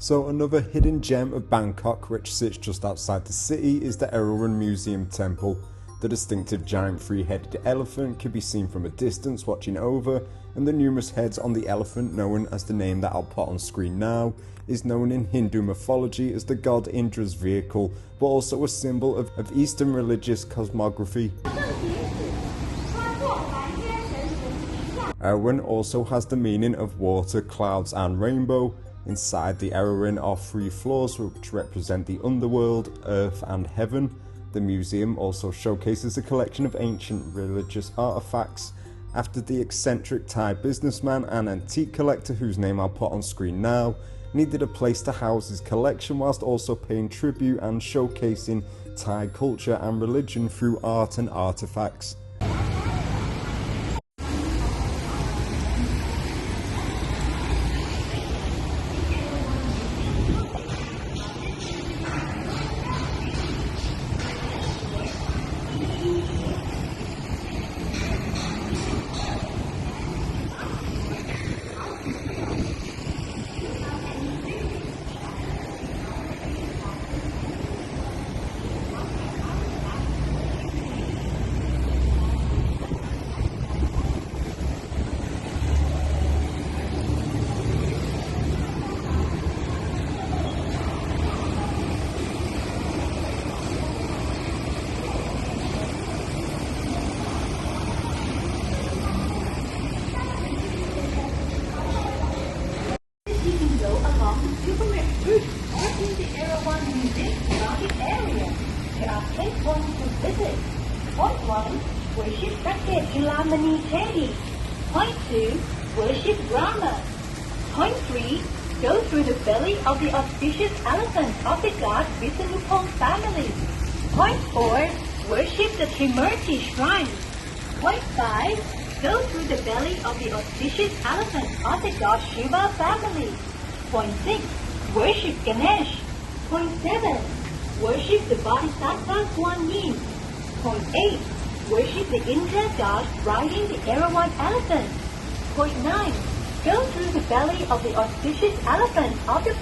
So another hidden gem of Bangkok, which sits just outside the city, is the Erawan Museum temple. The distinctive giant three-headed elephant can be seen from a distance watching over, and the numerous heads on the elephant, known as the name that I'll put on screen now, is known in Hindu mythology as the god Indra's vehicle, but also a symbol of Eastern religious cosmography. Erawan also has the meaning of water, clouds and rainbow. Inside the Erawan are 3 floors which represent the underworld, earth and heaven. The museum also showcases a collection of ancient religious artifacts after the eccentric Thai businessman and antique collector, whose name I'll put on screen now, needed a place to house his collection whilst also paying tribute and showcasing Thai culture and religion through art and artifacts. The Erawan Museum surrounding area. There are 10 points to visit. Point 1, worship Bracket Ilamani Teddy. Point 2, worship Brahma. Point 3, go through the belly of the auspicious elephant of the god Visnupong family. Point 4, worship the Trimurti shrine. Point 5, go through the belly of the auspicious elephant of the god Shiva family. Point 6, worship Ganesh. Point 7, worship the Bodhisattva Kuan Yin. Point 8, worship the Indra god riding the Erawan elephant. Point 9, go through the belly of the auspicious elephant of the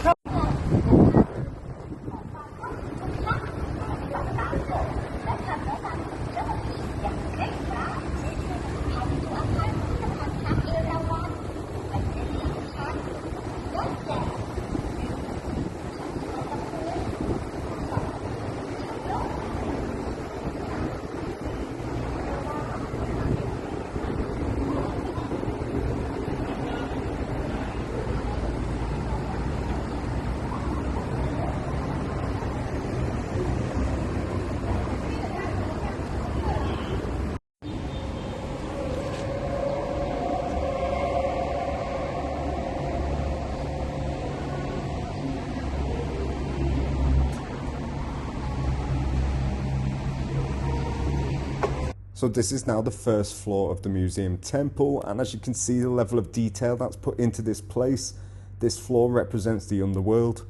So this is now the first floor of the museum temple, and as you can see the level of detail that's put into this place. This floor represents the underworld.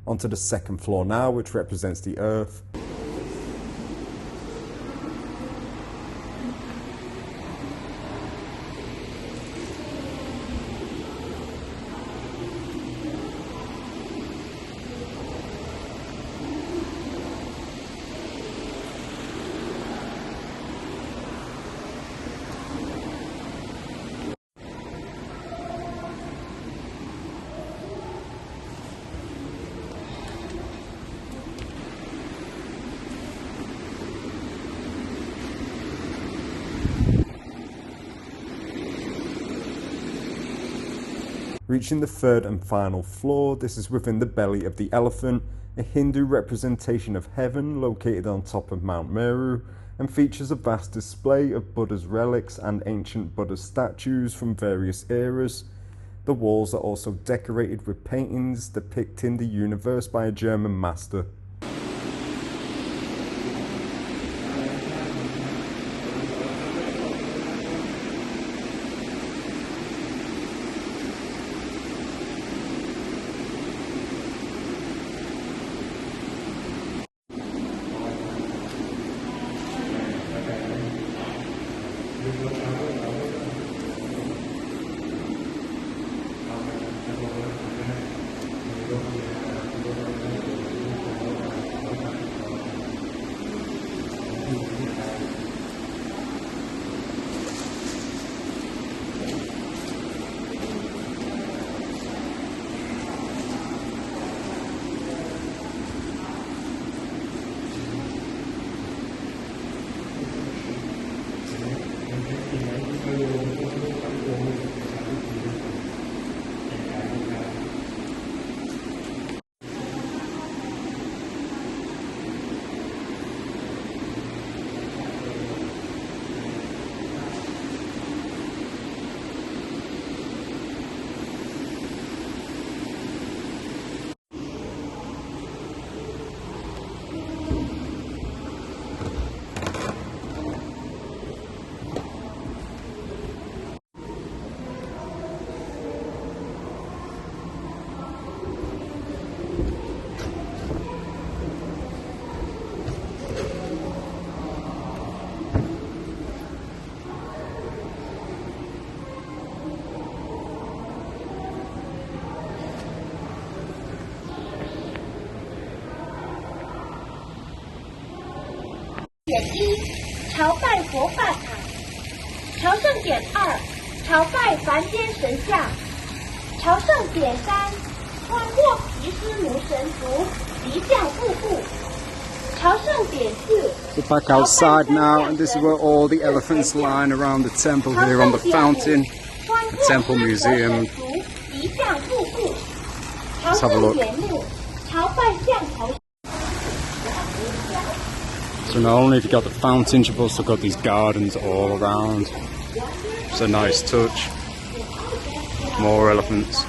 Onto the second floor now, which represents the earth. Reaching the third and final floor, this is within the belly of the elephant, a Hindu representation of heaven located on top of Mount Meru, and features a vast display of Buddha's relics and ancient Buddha statues from various eras. The walls are also decorated with paintings depicting the universe by a German master.点一，朝拜佛法塔；朝圣点二，朝拜凡间神像；朝圣点三，穿过毗湿奴神族，离降瀑布；朝圣点四。We're back outside now, and this is where all the elephants line around the temple here on the fountain, the temple museum. Let's have a look. So not only have you got the fountains, you've also got these gardens all around. It's a nice touch. More elephants.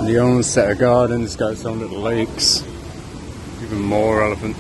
The own set of gardens got its own little lakes, even more elephants.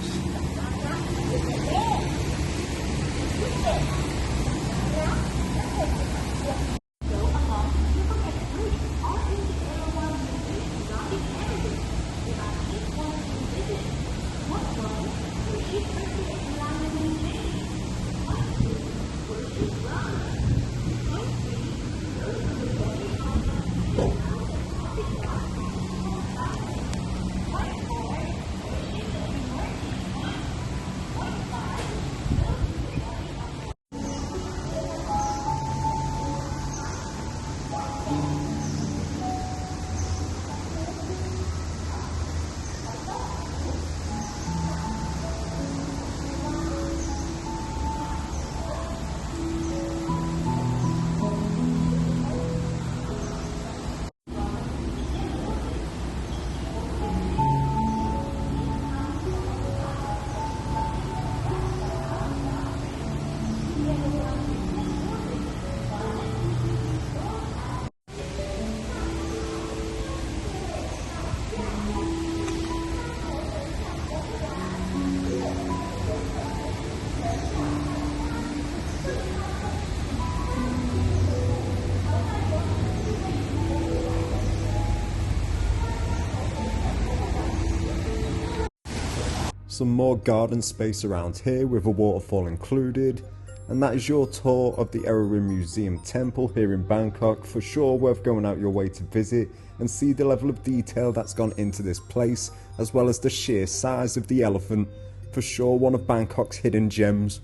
some more garden space around here with a waterfall included. And that is your tour of the Erawan Museum Temple here in Bangkok. For sure worth going out your way to visit and see the level of detail that's gone into this place, as well as the sheer size of the elephant. For sure one of Bangkok's hidden gems.